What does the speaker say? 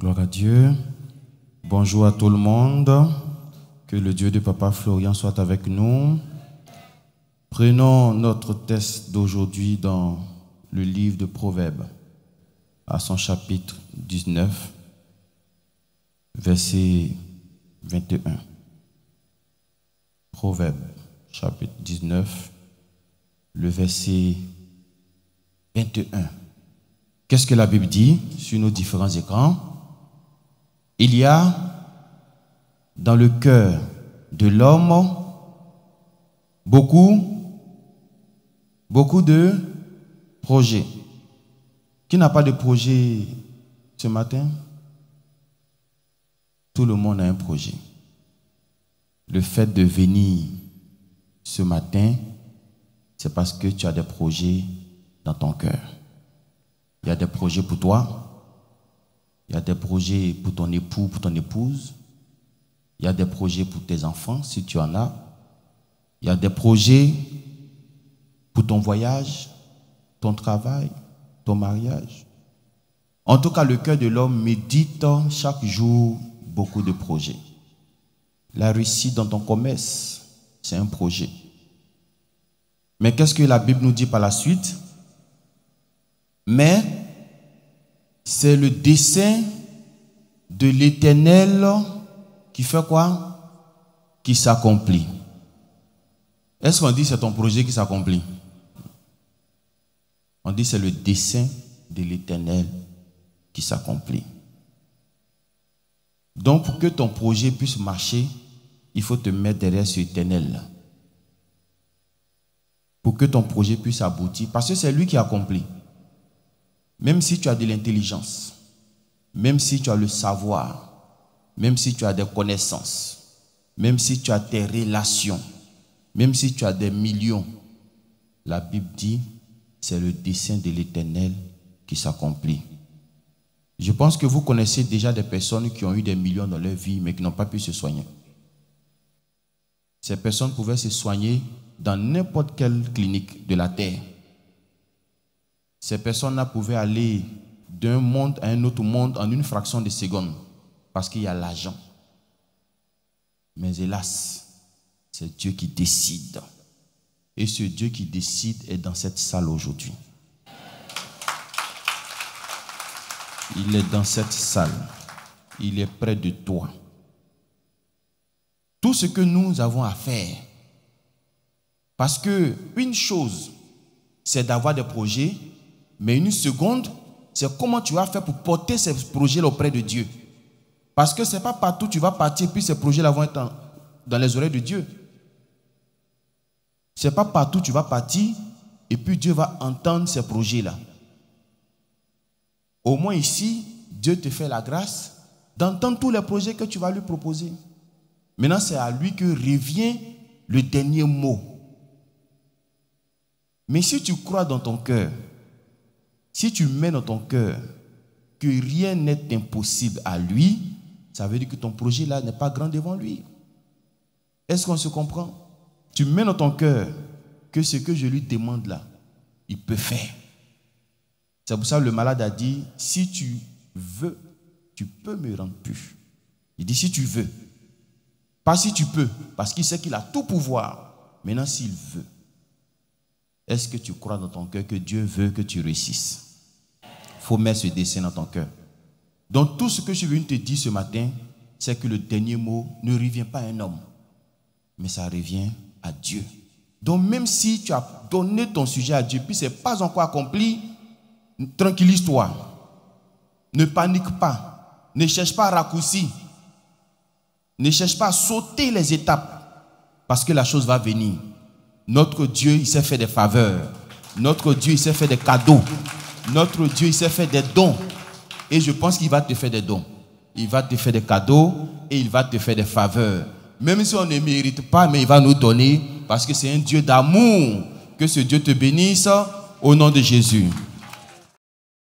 Gloire à Dieu. Bonjour à tout le monde. Que le Dieu de Papa Florian soit avec nous. Prenons notre texte d'aujourd'hui dans le livre de Proverbes, à son chapitre 19, verset 21. Proverbes, chapitre 19, le verset 21. Qu'est-ce que la Bible dit sur nos différents écrans? Il y a dans le cœur de l'homme beaucoup de projets. Qui n'a pas de projet ce matin? Tout le monde a un projet. Le fait de venir ce matin, c'est parce que tu as des projets dans ton cœur. Il y a des projets pour toi. Il y a des projets pour ton époux, pour ton épouse. Il y a des projets pour tes enfants, si tu en as. Il y a des projets pour ton voyage, ton travail, ton mariage. En tout cas, le cœur de l'homme médite chaque jour beaucoup de projets. La réussite dans ton commerce, c'est un projet. Mais qu'est-ce que la Bible nous dit par la suite? Mais c'est le dessein de l'Éternel qui fait quoi? Qui s'accomplit. Est-ce qu'on dit c'est ton projet qui s'accomplit? On dit c'est le dessein de l'Éternel qui s'accomplit. Donc pour que ton projet puisse marcher, il faut te mettre derrière ce Éternel. Pour que ton projet puisse aboutir, parce que c'est lui qui accomplit. Même si tu as de l'intelligence, même si tu as le savoir, même si tu as des connaissances, même si tu as tes relations, même si tu as des millions, la Bible dit, c'est le dessein de l'Éternel qui s'accomplit. Je pense que vous connaissez déjà des personnes qui ont eu des millions dans leur vie, mais qui n'ont pas pu se soigner. Ces personnes pouvaient se soigner dans n'importe quelle clinique de la terre. Ces personnes-là pouvaient aller d'un monde à un autre monde en une fraction de seconde parce qu'il y a l'argent. Mais hélas, c'est Dieu qui décide. Et ce Dieu qui décide est dans cette salle aujourd'hui. Il est dans cette salle. Il est près de toi. Tout ce que nous avons à faire, parce que une chose, c'est d'avoir des projets, mais une seconde, c'est comment tu vas faire pour porter ces projets auprès de Dieu. Parce que ce n'est pas partout où tu vas partir, puis ces projets-là vont être dans les oreilles de Dieu. Ce n'est pas partout où tu vas partir, et puis Dieu va entendre ces projets-là. Au moins ici, Dieu te fait la grâce d'entendre tous les projets que tu vas lui proposer. Maintenant, c'est à lui que revient le dernier mot. Mais si tu crois dans ton cœur, si tu mets dans ton cœur que rien n'est impossible à lui, ça veut dire que ton projet là n'est pas grand devant lui. Est-ce qu'on se comprend? Tu mets dans ton cœur que ce que je lui demande là, il peut faire. C'est pour ça que le malade a dit, si tu veux, tu peux me rendre plus. Il dit si tu veux. Pas si tu peux, parce qu'il sait qu'il a tout pouvoir. Maintenant s'il veut. Est-ce que tu crois dans ton cœur que Dieu veut que tu réussisses? Il faut mettre ce dessein dans ton cœur. Donc tout ce que je viens te dire ce matin, c'est que le dernier mot ne revient pas à un homme, mais ça revient à Dieu. Donc même si tu as donné ton sujet à Dieu, puis ce n'est pas encore accompli, tranquillise-toi. Ne panique pas. Ne cherche pas à raccourcir. Ne cherche pas à sauter les étapes, parce que la chose va venir. Notre Dieu, il sait faire des faveurs. Notre Dieu, il sait faire des cadeaux. Notre Dieu, il sait faire des dons. Et je pense qu'il va te faire des dons. Il va te faire des cadeaux et il va te faire des faveurs. Même si on ne mérite pas, mais il va nous donner parce que c'est un Dieu d'amour. Que ce Dieu te bénisse au nom de Jésus.